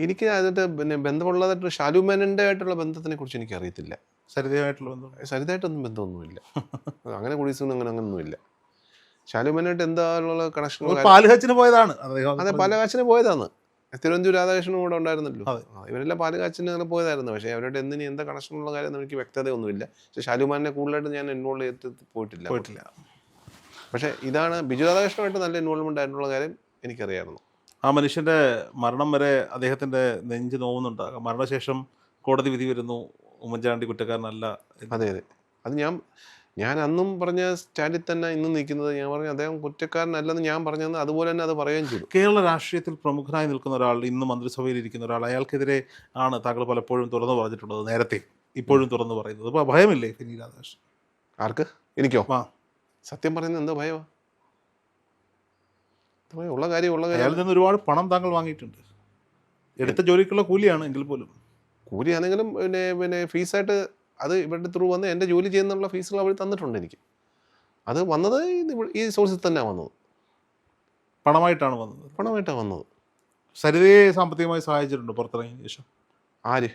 എനിക്ക് അതിട്ട് പിന്നെ ബന്ധമുള്ളതായിട്ട് ഷാലുമേനൻ്റെ ആയിട്ടുള്ള ബന്ധത്തിനെ കുറിച്ച് എനിക്ക് അറിയത്തില്ല. സരിതയുമായിട്ടുള്ള ബന്ധം? സരിതയായിട്ടൊന്നും ബന്ധമൊന്നുമില്ല. അങ്ങനെ കുടിയൊന്നും അങ്ങനെയൊന്നുമില്ല. ഷാലുമേനായിട്ട് എന്താണുള്ള കണക്ഷൻ? പാലുകാച്ചിന് പോയതാണ്. അതെ, പാലുകാച്ചിന് പോയതാണ്. തിരുവനന്തപുരം രാധാകൃഷ്ണനും കൂടെ ഉണ്ടായിരുന്നല്ലോ. ഇവരെല്ലാം പാലുകാച്ചിന് അങ്ങനെ പോയതായിരുന്നു. പക്ഷേ അവരുടെ എന്തിനും എന്താ കണക്ഷനുള്ള കാര്യം എനിക്ക് വ്യക്തതയൊന്നുമില്ല. പക്ഷേ ഷാലുമാനെ കൂടുതലായിട്ട് ഞാൻ ഇൻവോൾവ് ചെയ്ത് പോയിട്ടില്ല. പക്ഷേ ഇതാണ് ബിജു രാധാകൃഷ്ണനുമായിട്ട് നല്ല ഇൻവോൾവ്മെൻ്റ് ആയിട്ടുള്ള കാര്യം എനിക്കറിയാമായിരുന്നു. ആ മനുഷ്യൻ്റെ മരണം വരെ അദ്ദേഹത്തിൻ്റെ നെഞ്ച് നോവുന്നുണ്ടാകാം. മരണശേഷം കോടതി വിധി വരുന്നു ഉമ്മൻചാണ്ടി കുറ്റക്കാരനല്ല. അതെ, അത് ഞാൻ അന്നും പറഞ്ഞ സ്റ്റാൻഡിൽ തന്നെ ഇന്നും നിൽക്കുന്നത്. ഞാൻ പറഞ്ഞു അദ്ദേഹം കുറ്റക്കാരനല്ലെന്ന് ഞാൻ പറഞ്ഞതെന്ന് അതുപോലെ തന്നെ അത് പറയുകയും ചെയ്തു. കേരള രാഷ്ട്രീയത്തിൽ പ്രമുഖനായി നിൽക്കുന്ന ഒരാൾ, ഇന്ന് മന്ത്രിസഭയിൽ ഇരിക്കുന്ന ഒരാൾ, അയാൾക്കെതിരെ ആണ് താങ്കൾ പലപ്പോഴും തുറന്നു പറഞ്ഞിട്ടുള്ളത്. നേരത്തെ ഇപ്പോഴും തുറന്നു പറയുന്നത്. അപ്പോൾ ഭയമില്ലേ ഫെനി രാധാകൃഷ്ണൻ? ആർക്ക്? എനിക്കോ? സത്യം പറയുന്നത് എന്താ ഭയമാണ്? ഉള്ള കാര്യം അയാളിൽ നിന്ന് ഒരുപാട് പണം താങ്കൾ വാങ്ങിയിട്ടുണ്ട്. എടുത്ത ജോലിക്കുള്ള കൂലിയാണ് എങ്കിൽ പോലും. കൂലിയാണെങ്കിലും പിന്നെ ഫീസായിട്ട് അത് ഇവരുടെ ത്രൂ വന്ന് എൻ്റെ ജോലി ചെയ്യുന്നുള്ള ഫീസുകൾ അവർ തന്നിട്ടുണ്ട് എനിക്ക്. അത് വന്നത് ഈ സോഴ്സിൽ തന്നെയാണ് വന്നത്. പണമായിട്ടാണ് വന്നത്. സരിതയെ സാമ്പത്തികമായി സഹായിച്ചിട്ടുണ്ടോ പുറത്തിറങ്ങിയ ശേഷം? ആര്?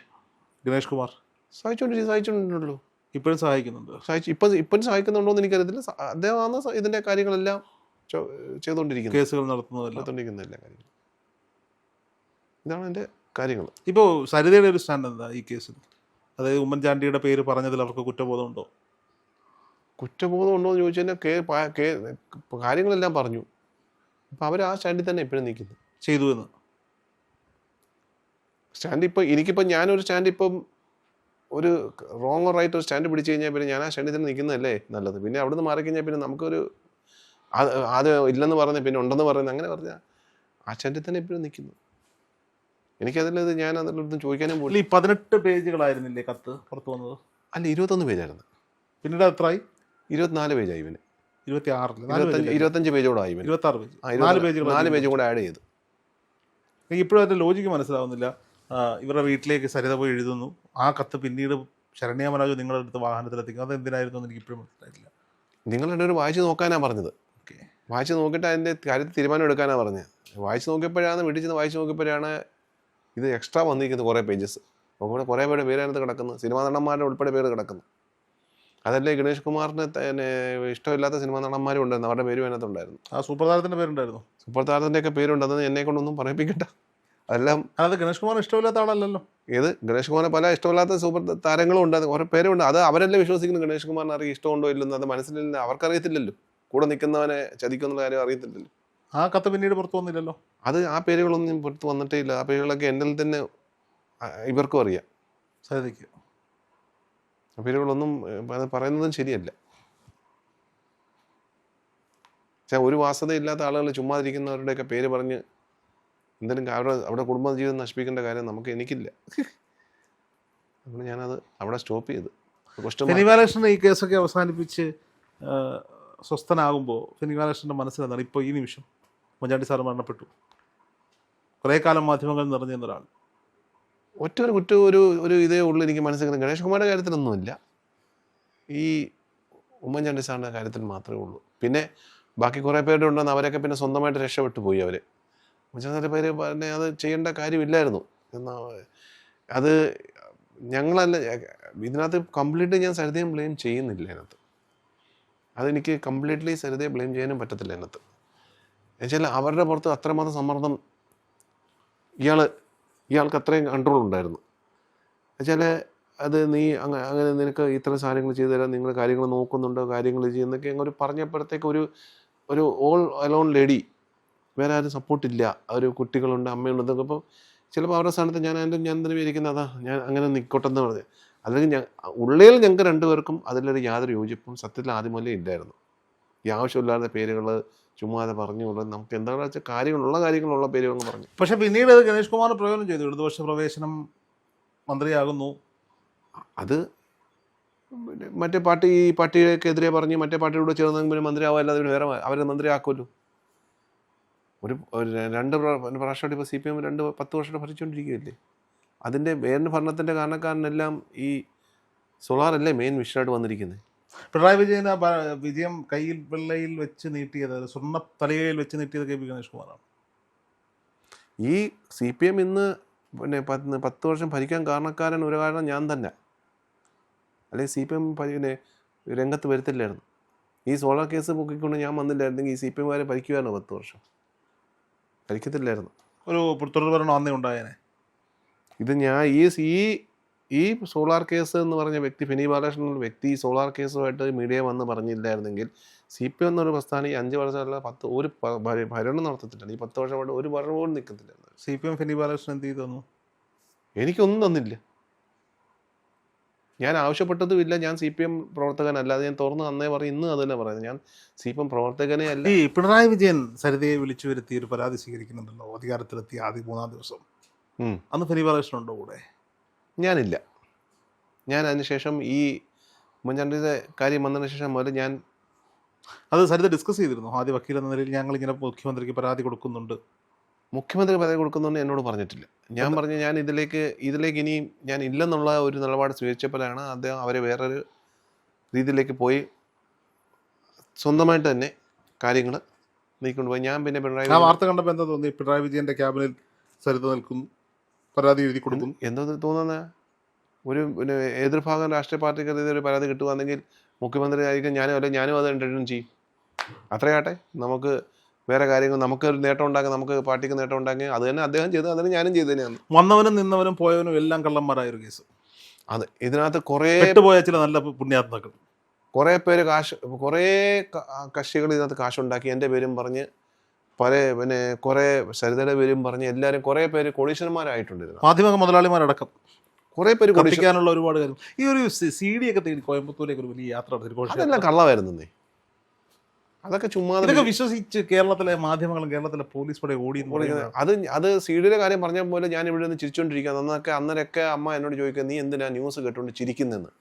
ഗണേഷ് കുമാർ സഹായിച്ചിട്ടുണ്ടല്ലോ. ഇപ്പോഴും സഹായിക്കുന്നുണ്ട്. ഇപ്പോഴും സഹായിക്കുന്നുണ്ടോ എന്ന് എനിക്കറിയത്തില്ല. അദ്ദേഹമാണ് ഇതിൻ്റെ കാര്യങ്ങളെല്ലാം ചെയ്തുകൊണ്ടിരിക്കുന്നത്. കേസുകൾ നടത്തുന്നതെല്ലാം എല്ലാ കാര്യങ്ങളും. ഇതാണ് എൻ്റെ കാര്യങ്ങൾ. ഇപ്പോൾ സരിതയുടെ ഒരു സ്റ്റാൻഡ് എന്താ ഈ കേസിൽ? അതായത് ഉമ്മൻചാണ്ടിയുടെ പേര് പറഞ്ഞതിൽ അവർക്ക് കുറ്റബോധമുണ്ടോ? കുറ്റബോധം ഉണ്ടോ എന്ന് ചോദിച്ചു കഴിഞ്ഞാൽ കാര്യങ്ങളെല്ലാം പറഞ്ഞു. അപ്പം അവർ ആ സ്റ്റാൻഡിൽ തന്നെ എപ്പോഴും നിൽക്കുന്നു. ചെയ്തു എന്ന് സ്റ്റാൻഡ് എനിക്കിപ്പോൾ ഞാനൊരു സ്റ്റാൻഡ് ഇപ്പം ഒരു റോങ് ഓർ റൈറ്റ് ഒരു സ്റ്റാൻഡ് പിടിച്ചു കഴിഞ്ഞാൽ പിന്നെ ഞാൻ ആ സ്റ്റാൻഡിൽ തന്നെ നിൽക്കുന്നതല്ലേ നല്ലത്. പിന്നെ അവിടെ നിന്ന് മാറിക്കഴിഞ്ഞാൽ പിന്നെ നമുക്കൊരു അത് ഇല്ലെന്ന് പറഞ്ഞ് പിന്നെ ഉണ്ടെന്ന് പറയുന്നത് അങ്ങനെ പറഞ്ഞാൽ ആ സ്റ്റാൻഡിൽ തന്നെ എപ്പോഴും നിൽക്കുന്നു. എനിക്കതിലത് ഞാൻ അതിലൊന്നും ചോദിക്കാനും പോലും. ഈ 18 പേജുകളായിരുന്നില്ലേ കത്ത് പുറത്തു വന്നത്? അല്ല, 21 പേജായിരുന്നു. പിന്നീട് എത്രയായി? 24 പേജായി ഇവന്. 25 പേജോടായി ഇവന്. 4 പേജ് കൂടെ ആഡ് ചെയ്ത്. എനിക്ക് ഇപ്പോഴും അതിൻ്റെ ലോജിക്ക് മനസ്സിലാവുന്നില്ല. ഇവരുടെ വീട്ടിലേക്ക് സരിത പോയി എഴുതുന്നു. ആ കത്ത് പിന്നീട് ശരണ്യ മനോജ് നിങ്ങളുടെ അടുത്ത് വാഹനത്തിലെത്തിക്കും. അത് എന്തിനായിരുന്നു എന്ന് എനിക്ക് ഇപ്പോഴും മനസ്സിലായിട്ടില്ല. നിങ്ങളുടെ ഒരു വായിച്ച് നോക്കാനാണ് പറഞ്ഞത്. വായിച്ച് നോക്കിയിട്ട് അതിൻ്റെ കാര്യത്തിൽ തീരുമാനം എടുക്കാനാണ് പറഞ്ഞത്. വായിച്ച് നോക്കിയപ്പോഴാണ് വീട്ടിൽ ചെന്ന് വായിച്ച് നോക്കിയപ്പോഴാണ് ഇത് എക്സ്ട്രാ വന്നിരിക്കുന്നത് കുറേ പേജസ്. അപ്പോൾ കുറേ പേരുടെ പേര് അതിനകത്ത് കിടക്കുന്നു. സിനിമാ നടന്മാരുടെ ഉൾപ്പെടെ പേര് കിടക്കുന്നു. അതല്ലേ ഗണേഷ് കുമാറിന് തന്നെ ഇഷ്ടമില്ലാത്ത സിനിമാ നടന്മാരും ഉണ്ടായിരുന്നു. അവരുടെ പേരും അതിനകത്തുണ്ടായിരുന്നു. ആ സൂപ്പർ താരത്തിൻ്റെ പേരുണ്ടായിരുന്നു. സൂപ്പർ താരത്തിൻ്റെയൊക്കെ പേരുണ്ട്. അതൊന്നും എന്നെ കൊണ്ടൊന്നും പറയിപ്പിക്കണ്ട. അതെല്ലാം അത് ഗണേഷ് കുമാർ ഇഷ്ടമില്ലാത്ത ആളല്ലല്ലോ. ഏത് ഗണേഷ് കുമാറിനെ പല ഇഷ്ടമില്ലാത്ത സൂപ്പർ താരങ്ങളും ഉണ്ട്. കുറേ പേരുണ്ട്. അത് അവരല്ലേ വിശ്വസിക്കുന്നു ഗണേഷ് കുമാറിന് അറിയാം ഇഷ്ടമുണ്ടോ ഇല്ലെന്ന്. അത് മനസ്സിലില്ല. അവർക്കറിയത്തില്ലല്ലോ. കൂടെ നിൽക്കുന്നവനെ ചതിക്കുന്നുള്ള കാര്യം അറിയത്തില്ലല്ലോ. ആ കത്ത് പിന്നീട് പുറത്തു വന്നില്ലല്ലോ. അത് ആ പേരുകളൊന്നും പുറത്ത് വന്നിട്ടേ ഇല്ല. ആ പേരുകളൊക്കെ എൻ്റെ തന്നെ ഇവർക്കും അറിയാം. സരിതയ്ക്ക് ആ പേരുകളൊന്നും അത് പറയുന്നതും ശരിയല്ല. ഒരു വാസതയില്ലാത്ത ആളുകൾ ചുമ്മാതിരിക്കുന്നവരുടെയൊക്കെ പേര് പറഞ്ഞ് എന്തെങ്കിലും അവിടെ കുടുംബജീവിതം നശിപ്പിക്കേണ്ട കാര്യം എനിക്കില്ല. അതുകൊണ്ട് ഞാനത് അവിടെ സ്റ്റോപ്പ് ചെയ്തു. ഫെനി ബാലകൃഷ്ണൻ ഈ കേസൊക്കെ അവസാനിപ്പിച്ച് സ്വസ്ഥനാകുമ്പോൾ ഫെനി ബാലകൃഷ്ണൻ്റെ മനസ്സിലെന്താണ് ഇപ്പോൾ ഈ നിമിഷം? ഉമ്മൻചാണ്ടി സാർ മരണപ്പെട്ടു. കുറേ കാലം മാധ്യമങ്ങൾ നിറഞ്ഞിരുന്ന ഒരാൾ. ഒരു ഇതേ ഉള്ളൂ എനിക്ക് മനസ്സിലാക്കുന്നത്. ഗണേഷ് കുമാറിൻ്റെ കാര്യത്തിലൊന്നുമില്ല. ഈ ഉമ്മൻചാണ്ടി സാറിൻ്റെ കാര്യത്തിൽ മാത്രമേ ഉള്ളൂ. പിന്നെ ബാക്കി കുറേ പേരുടെ ഉണ്ടെന്ന് അവരൊക്കെ പിന്നെ സ്വന്തമായിട്ട് രക്ഷപ്പെട്ടു പോയി. അവർ ഉമ്മൻചാണ്ടിയുടെ പേര് പറഞ്ഞ അത് ചെയ്യേണ്ട കാര്യമില്ലായിരുന്നു. അത് ഞങ്ങളല്ല ഇതിനകത്ത് കംപ്ലീറ്റ് ഞാൻ സരിതയും ബ്ലെയിം ചെയ്യുന്നില്ല. അതിനകത്ത് അതെനിക്ക് കംപ്ലീറ്റ്ലി സരിതയെ ബ്ലെയിം ചെയ്യാനും പറ്റത്തില്ല. അതിനകത്ത് എന്നുവെച്ചാൽ അവരുടെ പുറത്ത് അത്രമാത്രം സമ്മർദ്ദം ഇയാൾക്ക് അത്രയും കൺട്രോൾ ഉണ്ടായിരുന്നു. വെച്ചാൽ അത് നീ അങ്ങനെ നിനക്ക് ഇത്ര സാധനങ്ങൾ ചെയ്തു തരാം, നിങ്ങൾ കാര്യങ്ങൾ നോക്കുന്നുണ്ടോ, കാര്യങ്ങൾ ചെയ്യുന്നൊക്കെ അങ്ങനെ പറഞ്ഞപ്പോഴത്തേക്ക് ഒരു ഓൾ അലോൺ ലേഡി, വേറെ ആരും സപ്പോർട്ടില്ല, ഒരു കുട്ടികളുണ്ട്, അമ്മയുണ്ട് എന്നൊക്കെ. അപ്പോൾ ചിലപ്പോൾ അവരുടെ സ്ഥാനത്ത് ഞാൻ തന്നെ ഇരിക്കുന്നത്, അതാ ഞാൻ അങ്ങനെ നിൽക്കോട്ടെന്ന് പറഞ്ഞത്. അല്ലെങ്കിൽ ഉള്ളിൽ ഞങ്ങൾക്ക് രണ്ടുപേർക്കും അതിലൊരു യാതൊരു യോജിപ്പും സത്യത്തിൽ ആദ്യം മുതലേ ഇല്ലായിരുന്നു. ഈ ആവശ്യമില്ലാത്ത പേരുകൾ ചുമ്മാതെ പറഞ്ഞുകൊണ്ട് നമുക്ക് എന്താണെന്ന് വെച്ചാൽ കാര്യങ്ങളുള്ള പേരുകൾ പറഞ്ഞു. പക്ഷെ പിന്നീട് ഗണേഷ് കുമാർ പ്രയോജനം ചെയ്തു, ഇടതുപക്ഷ പ്രവേശനം, മന്ത്രിയാകുന്നു. അത് പിന്നെ മറ്റേ പാർട്ടിക്കെതിരെ പറഞ്ഞ് മറ്റേ പാർട്ടിയോട് ചേർന്നെങ്കിൽ പിന്നെ മന്ത്രിയാവാല്ലാതെ വേറെ അവരെ മന്ത്രിയാക്കുമല്ലോ. ഒരു രണ്ട് പ്രാവശ്യമായിട്ട് ഇപ്പോൾ CPM 10 വർഷമായിട്ട് ഭരിച്ചുകൊണ്ടിരിക്കുകയല്ലേ. അതിൻ്റെ വേറെ ഭരണത്തിൻ്റെ കാരണക്കാരനെല്ലാം ഈ സോളാറല്ലേ മെയിൻ വിഷയമായിട്ട് വന്നിരിക്കുന്നത്. പിണറായി വിജയൻ വിജയം കയ്യിൽ വെള്ളയിൽ വെച്ച് നീട്ടിയത്, സ്വർണ്ണ തലയിൽ വെച്ച് നീട്ടിയത് KP ഗണേഷ് കുമാറാണ്. ഈ CPM ഇന്ന് പിന്നെ 10 വർഷം ഭരിക്കാൻ കാരണക്കാരൻ ഒരു കാരണം ഞാൻ തന്നെ. അല്ലെങ്കിൽ CPM പിന്നെ രംഗത്ത് വരുത്തില്ലായിരുന്നു. ഈ സോളാർ കേസ് പൊക്കിക്കൊണ്ട് ഞാൻ വന്നില്ലായിരുന്നെങ്കിൽ ഈ CPM ഭരിക്കുമായിരുന്നു 10 വർഷം. ഭരിക്കത്തില്ലായിരുന്നു. ഒരു തുടർഭരണം അന്നേ ഉണ്ടായേനെ. ഇത് ഞാൻ ഈ സോളാർ കേസ് എന്ന് പറഞ്ഞ വ്യക്തി, ഫെനി ബാലകൃഷ്ണൻ എന്ന വ്യക്തി ഈ സോളാർ കേസുമായിട്ട് മീഡിയ വന്ന് പറഞ്ഞില്ലായിരുന്നെങ്കിൽ CPM എന്നൊരു പ്രസ്ഥാനം ഈ 5 വർഷമല്ല ഒരു ഭരണം നടത്തത്തില്ല. ഈ 10 വർഷമായിട്ട് ഒരു ഭരണം പോലും നിൽക്കത്തില്ലായിരുന്നു. CPM ഫെനി ബാലകൃഷ്ണൻ എന്ത് ചെയ്തു തന്നു? എനിക്കൊന്നും തന്നില്ല. ഞാൻ ആവശ്യപ്പെട്ടതുമില്ല. ഞാൻ CPM പ്രവർത്തകനല്ല. അത് ഞാൻ തുറന്ന് അന്നേ പറയും, ഇന്ന് അത് തന്നെ പറയുന്നത്. ഞാൻ CPM പ്രവർത്തകനെ അല്ല. ഈ പിണറായി വിജയൻ സരിതയെ വിളിച്ചു വരുത്തി ഒരു പരാതി സ്വീകരിക്കുന്നുണ്ടല്ലോ അധികാരത്തിലെത്തി ആദ്യ 3-ാം ദിവസം. അന്ന് ഫെനി ബാലകൃഷ്ണൻ ഉണ്ടോ കൂടെ? ഞാനില്ല. ഞാൻ അതിനുശേഷം ഈ ഉമ്മൻചാണ്ടിയുടെ കാര്യം വന്നതിന് ശേഷം മുതൽ ഞാൻ അത് സരിത ഡിസ്കസ് ചെയ്തിരുന്നു. ആദ്യ വക്കീൽ എന്ന നിലയിൽ ഞങ്ങളിങ്ങനെ മുഖ്യമന്ത്രിക്ക് പരാതി കൊടുക്കുന്നുണ്ട്. മുഖ്യമന്ത്രി പരാതി കൊടുക്കുന്നുണ്ട് എന്നോട് പറഞ്ഞിട്ടില്ല. ഞാൻ പറഞ്ഞു ഞാൻ ഇതിലേക്ക് ഇനിയും ഞാൻ ഇല്ലെന്നുള്ള ഒരു നിലപാട് സ്വീകരിച്ചപ്പോഴാണ് അദ്ദേഹം അവരെ വേറൊരു രീതിയിലേക്ക് പോയി സ്വന്തമായിട്ട് തന്നെ കാര്യങ്ങൾ നീക്കൊണ്ടുപോയി. ഞാൻ പിന്നെ പിണറായി വാർത്ത കണ്ടപ്പോൾ എന്താ തോന്നി? പിണറായി വിജയന്റെ ക്യാബിനിൽ സരിത നിൽക്കുന്നു, പരാതി എഴുതി കൊടുക്കുന്നു. എന്തോ തോന്നുന്നത്? ഒരു പിന്നെ എതിർഭാഗം രാഷ്ട്രീയ പാർട്ടിക്ക് ഒരു പരാതി കിട്ടുവാണെങ്കിൽ മുഖ്യമന്ത്രി ആയിരിക്കും ഞാനും അത് എന്റർടൈൻ ചെയ്യും. അത്രയാട്ടെ, നമുക്ക് വേറെ കാര്യങ്ങൾ, നമുക്ക് ഒരു നേട്ടം ഉണ്ടാക്കി, നമുക്ക് പാർട്ടിക്ക് നേട്ടം ഉണ്ടാക്കി, അത് തന്നെ അദ്ദേഹം ചെയ്തു, അതിന് ഞാനും ചെയ്തു തന്നെയാണ്. വന്നവനും നിന്നവനും പോയവനും എല്ലാം കള്ളന്മാരായ ഒരു കേസ്. അതെ, ഇതിനകത്ത് കുറേ പോയ ചില നല്ല പുണ്യാത്മാക്കൾ, കുറേ പേര് കുറേ കക്ഷികൾ ഇതിനകത്ത് കാശുണ്ടാക്കി എൻ്റെ പേരും പറഞ്ഞ് പിന്നെ കുറേ സരിതയുടെ പേരും പറഞ്ഞ് എല്ലാവരും കുറേ പേര് കോടീശ്വരന്മാരായിട്ടുണ്ടായിരുന്നു. മാധ്യമ മുതലാളിമാരടക്കം കുറേ പേര് കുടിക്കാനുള്ള ഒരുപാട് കാര്യം. ഈ ഒരു CD ഒക്കെ തേടി കോയമ്പത്തൂരേക്ക് ഒരു വലിയ യാത്ര നടത്തി. അതെല്ലാം കള്ളമായിരുന്നേ. അതൊക്കെ ചുമ്മാ വിശ്വസിച്ച് കേരളത്തിലെ മാധ്യമങ്ങളും കേരളത്തിലെ പോലീസ് പടയെ ഓടി. അത് CD കാര്യം പറഞ്ഞ പോലെ ഞാൻ ഇവിടെ നിന്ന് ചിരിച്ചോണ്ടിരിക്കുക. അന്നേരമൊക്കെ അമ്മ എന്നോട് ചോദിക്കുക, നീ എന്തിനാ ന്യൂസ് കേട്ടോണ്ട് ചിരിക്കുന്നെന്ന്.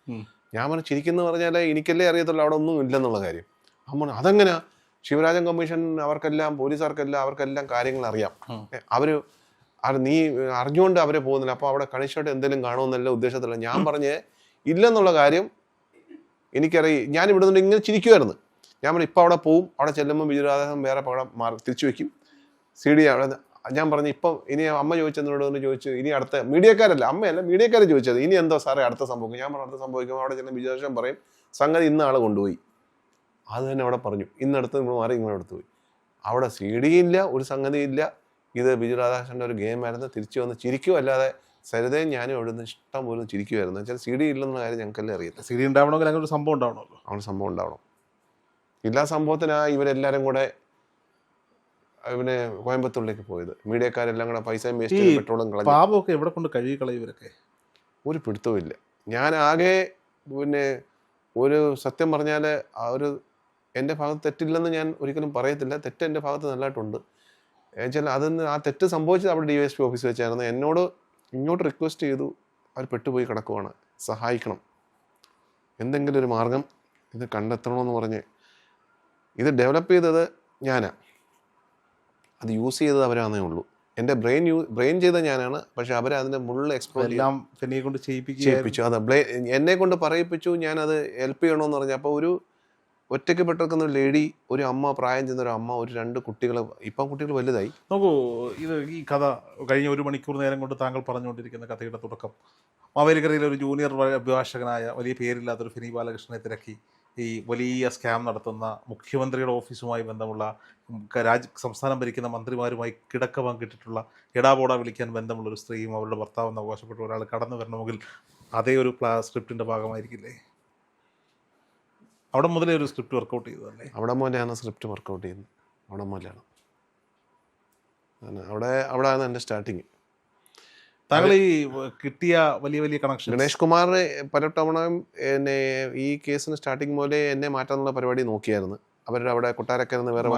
ഞാൻ പറഞ്ഞു, ചിരിക്കുന്നു പറഞ്ഞാൽ എനിക്കല്ലേ അറിയത്തുള്ളൂ അവിടെ ഒന്നും ഇല്ലെന്നുള്ള കാര്യം. അമ്മ അതെങ്ങനെയാ? ശിവരാജൻ കമ്മീഷൻ അവർക്കെല്ലാം, പോലീസുകാർക്കെല്ലാം അവർക്കെല്ലാം കാര്യങ്ങൾ അറിയാം. നീ അറിഞ്ഞുകൊണ്ട് അവരെ പോകുന്നില്ല, അപ്പോൾ അവിടെ കണിശമായിട്ട് എന്തെങ്കിലും കാണുമെന്നല്ല ഉദ്ദേശത്തില്ല. ഞാൻ പറഞ്ഞ് ഇല്ലെന്നുള്ള കാര്യം എനിക്കറിയാം. ഞാൻ ഇവിടെ നിന്ന് ഇങ്ങനെ ചിരിക്കുമായിരുന്നു. ഞാൻ പറഞ്ഞു ഇപ്പം അവിടെ പോവും, അവിടെ ചെല്ലുമ്പോൾ വിജയരാഘവൻ വേറെ പകരം തിരിച്ചു വയ്ക്കും. CD അവിടെ ഞാൻ പറഞ്ഞു ഇപ്പം ഇനി അമ്മ ചോദിച്ചെന്നോട് ചോദിച്ചു, ഇനി അടുത്ത മീഡിയക്കാരല്ല, അമ്മയല്ല മീഡിയക്കാരെ ചോദിച്ചത്, ഇനി എന്തോ സാറേ അടുത്ത സംഭവിക്കും. ഞാൻ പറഞ്ഞു അടുത്ത സംഭവിക്കുമ്പോൾ അവിടെ ചെല്ലുമ്പോൾ വിജയരാഘവൻ പറയും സംഗതി ഇന്ന ആളെ കൊണ്ടുപോയി. അത് തന്നെ അവിടെ പറഞ്ഞു, ഇന്നടുത്ത് നമ്മൾ മാറി ഇങ്ങനെ എടുത്തു പോയി. അവിടെ CD ഇല്ല, ഒരു സംഗതിയില്ല. ഇത് ബിജു രാധാകൃഷ്ണൻ്റെ ഒരു ഗെയിമായിരുന്നു. തിരിച്ചു വന്ന് ചിരിക്കും, അല്ലാതെ സരിതയും ഞാനും അവിടെ നിന്ന് ഇഷ്ടം പോലും ചിരിക്കുമായിരുന്നു. വെച്ചാൽ CD ഇല്ലെന്ന കാര്യം ഞങ്ങൾക്കെല്ലാം അറിയത്തില്ല. CD ഉണ്ടാവണമെങ്കിൽ അങ്ങനെ ഒരു സംഭവം ഉണ്ടാവണമല്ലോ. അവിടെ സംഭവം ഉണ്ടാവണം. എല്ലാ സംഭവത്തിനാണ് ഇവരെല്ലാവരും കൂടെ പിന്നെ കോയമ്പത്തൂരിലേക്ക് പോയത്. മീഡിയക്കാരെല്ലാം കൂടെ പൈസയും വേസ്റ്റ് പെട്രോളും കളഞ്ഞു. പാപമൊക്കെ എവിടെ കൊണ്ട് കഴിവരൊക്കെ ഒരു പിടുത്തവും ഇല്ല. ഞാൻ ആകെ പിന്നെ ഒരു സത്യം പറഞ്ഞാൽ എൻ്റെ ഭാഗത്ത് തെറ്റില്ലെന്ന് ഞാൻ ഒരിക്കലും പറയത്തില്ല. തെറ്റ് എൻ്റെ ഭാഗത്ത് നല്ലതായിട്ടുണ്ട്. എന്നുവെച്ചാൽ ആ തെറ്റ് സംഭവിച്ചത് അവിടെ DYSP ഓഫീസ് വെച്ചായിരുന്നു. എന്നോട് ഇങ്ങോട്ട് റിക്വസ്റ്റ് ചെയ്തു, അവർ പെട്ടുപോയി കിടക്കുവാണ്, സഹായിക്കണം, എന്തെങ്കിലും ഒരു മാർഗം ഇത് കണ്ടെത്തണമെന്ന് പറഞ്ഞ്. ഇത് ഡെവലപ്പ് ചെയ്തത് ഞാനാണ്, അത് യൂസ് ചെയ്തത് അവരാന്നേ ഉള്ളൂ. എൻ്റെ ബ്രെയിൻ ചെയ്ത ഞാനാണ്, പക്ഷെ അവരതിൻ്റെ മുകളിൽ എക്സ്പ്ലോർ കൊണ്ട് ചെയ്യിപ്പിച്ചു. അതെ, എന്നെ കൊണ്ട് പറയിപ്പിച്ചു. ഞാനത് ഹെൽപ്പ് ചെയ്യണമെന്ന് പറഞ്ഞു. അപ്പോൾ ഒരു ഒറ്റയ്ക്ക് പെട്ടിരിക്കുന്ന ഒരു ലേഡി, ഒരു അമ്മ, പ്രായം ചെന്ന ഒരു അമ്മ, ഒരു 2 കുട്ടികൾ, ഇപ്പം കുട്ടികൾ വലുതായി. നോക്കൂ, ഈ കഥ കഴിഞ്ഞ 1 മണിക്കൂർ നേരം കൊണ്ട് താങ്കൾ പറഞ്ഞുകൊണ്ടിരിക്കുന്ന കഥയുടെ തുടക്കം മാവേലിക്കരയിലെ ഒരു ജൂനിയർ അഭിഭാഷകനായ വലിയ പേരില്ലാത്തൊരു ഫെനി ബാലകൃഷ്ണനെ തിരക്കി ഈ വലിയ സ്കാം നടത്തുന്ന മുഖ്യമന്ത്രിയുടെ ഓഫീസുമായി ബന്ധമുള്ള സംസ്ഥാനം ഭരിക്കുന്ന മന്ത്രിമാരുമായി കിടക്ക പങ്കിട്ടിട്ടുള്ള എടാപോട വിളിക്കാൻ ബന്ധമുള്ള ഒരു സ്ത്രീയും അവരുടെ ഭർത്താവെന്ന് അവകാശപ്പെട്ട ഒരാൾ കടന്നു വരണമെങ്കിൽ അതേ ഒരു സ്ക്രിപ്റ്റിൻ്റെ ഭാഗമായിരിക്കില്ലേ? അവിടെ മുതലേ ഒരു സ്ക്രിപ്റ്റ് വർക്കൗട്ട് ചെയ്തതല്ലേ? അവിടെ മുതലാണ് സ്ക്രിപ്റ്റ് വർക്കൗട്ട് ചെയ്യുന്നത്. അവിടെ മുതലാണ് അവിടെയാണ് എൻ്റെ സ്റ്റാർട്ടിങ്. താങ്കൾ ഈ കിട്ടിയ വലിയ വലിയ കണക്ഷൻ ഗണേഷ് കുമാർ പല തവണയും എന്നെ ഈ കേസിന് സ്റ്റാർട്ടിങ് പോലെ എന്നെ മാറ്റാനുള്ള പരിപാടി നോക്കിയായിരുന്നു. അവരുടെ അവിടെ കൊട്ടാരക്കരയിൽ നിന്ന് വേറെ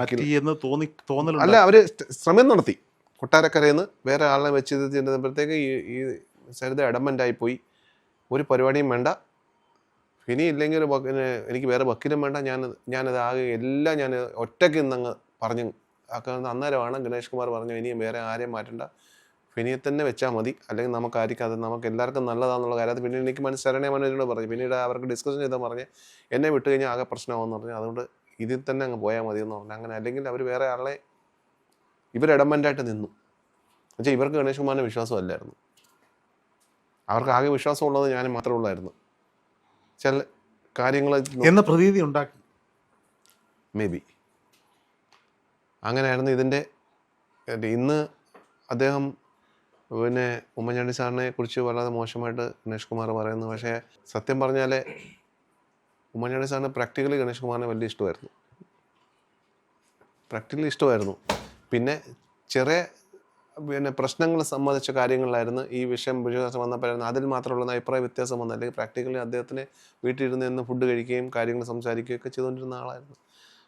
തോന്നലുണ്ട്. അല്ല, അവർ ശ്രമം നടത്തി. കൊട്ടാരക്കരയിൽ നിന്ന് വേറെ ആളെ വെച്ച് ചെന്നപ്പോഴത്തേക്ക് ഈ സരിത അഡമൻ്റായി പോയി. ഒരു പരിപാടിയും വേണ്ട, ഇനി ഇല്ലെങ്കിൽ എനിക്ക് വേറെ വക്കീലും വേണ്ട, ഞാനത് ആകെ എല്ലാം ഞാൻ ഒറ്റയ്ക്ക് ഇന്നങ്ങ് പറഞ്ഞു ആക്കുന്നത്. അന്നേരമാണ് ഗണേഷ് കുമാർ പറഞ്ഞു, ഇനിയും വേറെ ആരെയും മാറ്റണ്ട, ഫിനിയെ തന്നെ വെച്ചാൽ മതി, അല്ലെങ്കിൽ നമുക്കായിരിക്കും അത് നമുക്ക് എല്ലാവർക്കും നല്ലതാണെന്നുള്ള കാര്യം. അത് പിന്നീട് എനിക്ക് ശരണേ മനോജിനോട് പറഞ്ഞു. പിന്നീട് അവർക്ക് ഡിസ്കഷൻ ചെയ്താൽ പറഞ്ഞ് എന്നെ വിട്ട് കഴിഞ്ഞാൽ ആകെ പ്രശ്നമാകുമെന്ന് പറഞ്ഞു. അതുകൊണ്ട് ഇതിൽ തന്നെ അങ്ങ് പോയാൽ മതി എന്ന് പറഞ്ഞു. അങ്ങനെ അല്ലെങ്കിൽ അവർ വേറെ ആളെ ഇവരഡമൻ്റായിട്ട് നിന്നു. എന്നുവെച്ചാൽ ഇവർക്ക് ഗണേഷ് കുമാറിന് വിശ്വാസമല്ലായിരുന്നു. അവർക്ക് ആകെ വിശ്വാസമുള്ളത് ഞാൻ മാത്രമേ ഉള്ളായിരുന്നു. ചില കാര്യങ്ങൾ എന്ന പ്രതീതി ഉണ്ടാക്കി. മേ ബി അങ്ങനെയായിരുന്നു ഇതിൻ്റെ. ഇന്ന് അദ്ദേഹം പിന്നെ ഉമ്മൻചാണ്ടി സാറിനെ കുറിച്ച് വളരെ മോശമായിട്ട് ഗണേഷ് കുമാർ പറയുന്നു. പക്ഷേ സത്യം പറഞ്ഞാൽ ഉമ്മൻചാണ്ടി സാറിന് പ്രാക്ടിക്കലി ഗണേഷ് കുമാറിനെ വലിയ ഇഷ്ടമായിരുന്നു. പിന്നെ ചെറിയ പ്രശ്നങ്ങൾ സംബന്ധിച്ച കാര്യങ്ങളിലായിരുന്നു ഈ വിഷയം വന്നപ്പോഴായിരുന്നു അതിൽ മാത്രമുള്ള അഭിപ്രായ വ്യത്യാസം വന്നത്. അല്ലെങ്കിൽ പ്രാക്ടിക്കലി അദ്ദേഹത്തിന് വീട്ടിലിരുന്ന് നിന്ന് ഫുഡ് കഴിക്കുകയും കാര്യങ്ങൾ സംസാരിക്കുകയൊക്കെ ചെയ്തുകൊണ്ടിരുന്ന ആളായിരുന്നു.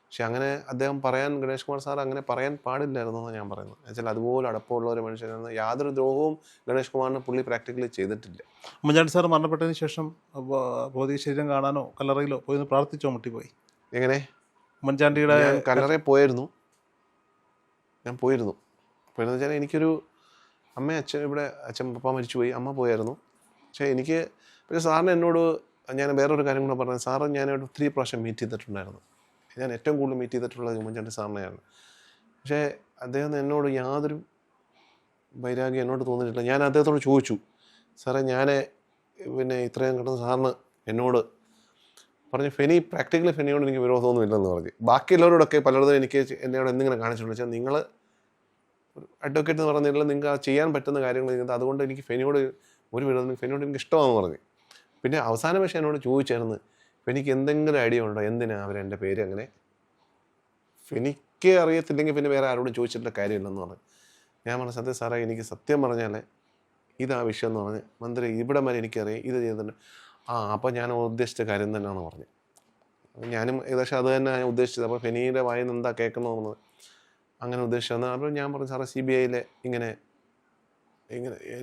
പക്ഷെ അങ്ങനെ അദ്ദേഹം ഗണേഷ് കുമാർ സാർ അങ്ങനെ പറയാൻ പാടില്ലായിരുന്നു എന്നാണ് ഞാൻ പറയുന്നത്. എന്നുവെച്ചാൽ അതുപോലെ അടപ്പമുള്ള ഒരു മനുഷ്യനാണ്. യാതൊരു ദ്രോഹവും ഗണേഷ് കുമാറിന് പുള്ളി പ്രാക്ടിക്കലി ചെയ്തിട്ടില്ല. ഉമ്മൻചാണ്ടി സാർ മരണപ്പെട്ടതിന് ശേഷം ഭൗതിക ശരീരം കാണാനോ കല്ലറയിലോ പോയി പ്രാർത്ഥിച്ചോ? മുട്ടിപ്പോയി. എങ്ങനെ? ഉമ്മൻചാണ്ടിയുടെ കല്ലറയിൽ പോയിരുന്നു. ഞാൻ പോയിരുന്നു വെച്ചാൽ എനിക്കൊരു അച്ഛൻ പപ്പ മരിച്ചുപോയി, അമ്മ പോയായിരുന്നു. പക്ഷേ എനിക്ക് പിന്നെ സാറിന് എന്നോട് ഞാൻ വേറൊരു കാര്യം കൂടെ പറഞ്ഞു. സാറ് ഞാനോട് 3 പ്രാവശ്യം മീറ്റ് ചെയ്തിട്ടുണ്ടായിരുന്നു. ഞാൻ ഏറ്റവും കൂടുതൽ മീറ്റ് ചെയ്തിട്ടുള്ളത് ഉമ്മൻചാണ്ടി സാറിനെയാണ്. പക്ഷേ അദ്ദേഹം എന്നോട് യാതൊരു വൈരാഗ്യം എന്നോട് തോന്നിയിട്ടില്ല. ഞാൻ അദ്ദേഹത്തോട് ചോദിച്ചു, സാറേ ഞാൻ ഇത്രയും കിട്ടുന്ന സാറിന് എന്നോട് പറഞ്ഞു, പ്രാക്ടിക്കലി ഫെനിയോട് എനിക്ക് വിരോധമൊന്നുമില്ലെന്ന് പറഞ്ഞു. ബാക്കിയുള്ളവരോടൊക്കെ പലയിടത്തും എന്നോട് എന്തിങ്ങനെ കാണിച്ചിട്ടുണ്ട് വെച്ചാൽ നിങ്ങൾ അഡ്വക്കേറ്റ് എന്ന് പറഞ്ഞില്ല, നിങ്ങൾക്ക് ചെയ്യാൻ പറ്റുന്ന കാര്യങ്ങൾ ചെയ്യുന്നത്, അതുകൊണ്ട് എനിക്ക് ഫെനിയോട് ഒരു വിരോധം, ഫെനിയോട് എനിക്ക് ഇഷ്ടമാണെന്ന് പറഞ്ഞു. പിന്നെ അവസാന പക്ഷേ എന്നോട് ചോദിച്ചായിരുന്നു, ഫെനിക്ക് എന്തെങ്കിലും ഐഡിയ ഉണ്ടോ എന്തിനാണ് അവരെൻ്റെ പേര് അങ്ങനെ? ഫെനിക്ക് അറിയത്തില്ലെങ്കിൽ പിന്നെ വേറെ ആരോടും ചോദിച്ചിട്ടുള്ള കാര്യമില്ലെന്ന് പറഞ്ഞു. ഞാൻ പറഞ്ഞു, സത്യം സാറേ എനിക്ക് സത്യം പറഞ്ഞാൽ ഇതാ വിഷയം എന്ന് പറഞ്ഞ് മന്ത്രി ഇവിടെ വരെ എനിക്കറിയാം ഇത് ചെയ്യുന്നുണ്ട്. അപ്പോൾ ഞാൻ ഉദ്ദേശിച്ച കാര്യം തന്നെയാണെന്ന് പറഞ്ഞു. ഞാനും ഏകദേശം അത് തന്നെ ഞാൻ ഉദ്ദേശിച്ചത്. അപ്പോൾ ഫെനിയുടെ വായിൽ നിന്ന് എന്താ കേൾക്കണമെന്ന് അങ്ങനെ ഉദ്ദേശിച്ചത്. അപ്പോൾ ഞാൻ പറഞ്ഞു, സാറേ CBI ഇങ്ങനെ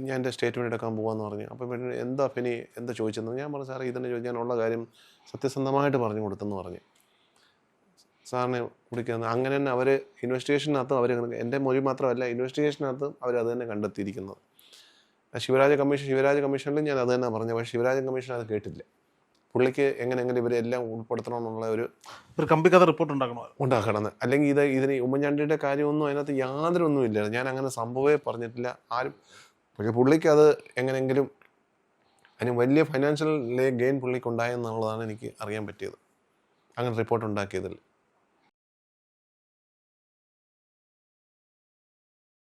ഞാൻ എൻ്റെ സ്റ്റേറ്റ്മെൻറ്റ് എടുക്കാൻ പോകാമെന്ന് പറഞ്ഞു. അപ്പോൾ പിന്നെ എന്താ ഫെനി എന്താ ചോദിച്ചതെന്ന് ഞാൻ പറഞ്ഞു, സാറേ ഇതന്നെ ചോദിക്കാനുള്ള കാര്യം സത്യസന്ധമായിട്ട് പറഞ്ഞു കൊടുത്തെന്ന് പറഞ്ഞു. സാറിനെ കുടിക്കുന്നത് അങ്ങനെ തന്നെ അവർ ഇൻവെസ്റ്റിഗേഷനകത്തും അവർ എൻ്റെ മൊഴി മാത്രമല്ല ഇൻവെസ്റ്റിഗേഷനകത്തും അവർ അത് തന്നെ കണ്ടെത്തിയിരിക്കുന്നത്. ശിവരാജ കമ്മീഷനിലും ഞാൻ അത് തന്നെ പറഞ്ഞു. പക്ഷേ ശിവരാജ കമ്മീഷൻ അത് കേട്ടില്ല. പുള്ളിക്ക് എങ്ങനെ ഇവരെല്ലാം ഉൾപ്പെടുത്തണമെന്നുള്ള ഒരു കമ്പിക്കഥ റിപ്പോർട്ട് ഉണ്ടാക്കണം. അല്ലെങ്കിൽ ഇതിന് ഉമ്മൻചാണ്ടിയുടെ കാര്യമൊന്നും അതിനകത്ത് യാതൊരൊന്നും ഇല്ല. ഞാൻ അങ്ങനെ സംഭവമേ പറഞ്ഞിട്ടില്ല ആരും. പക്ഷേ പുള്ളിക്ക് അത് എങ്ങനെയെങ്കിലും അതിന് വലിയ ഫൈനാൻഷ്യൽ ഗെയിൻ പുള്ളിക്ക് ഉണ്ടായെന്നുള്ളതാണ് എനിക്ക് അറിയാൻ പറ്റിയത് അങ്ങനെ റിപ്പോർട്ട് ഉണ്ടാക്കിയതിൽ.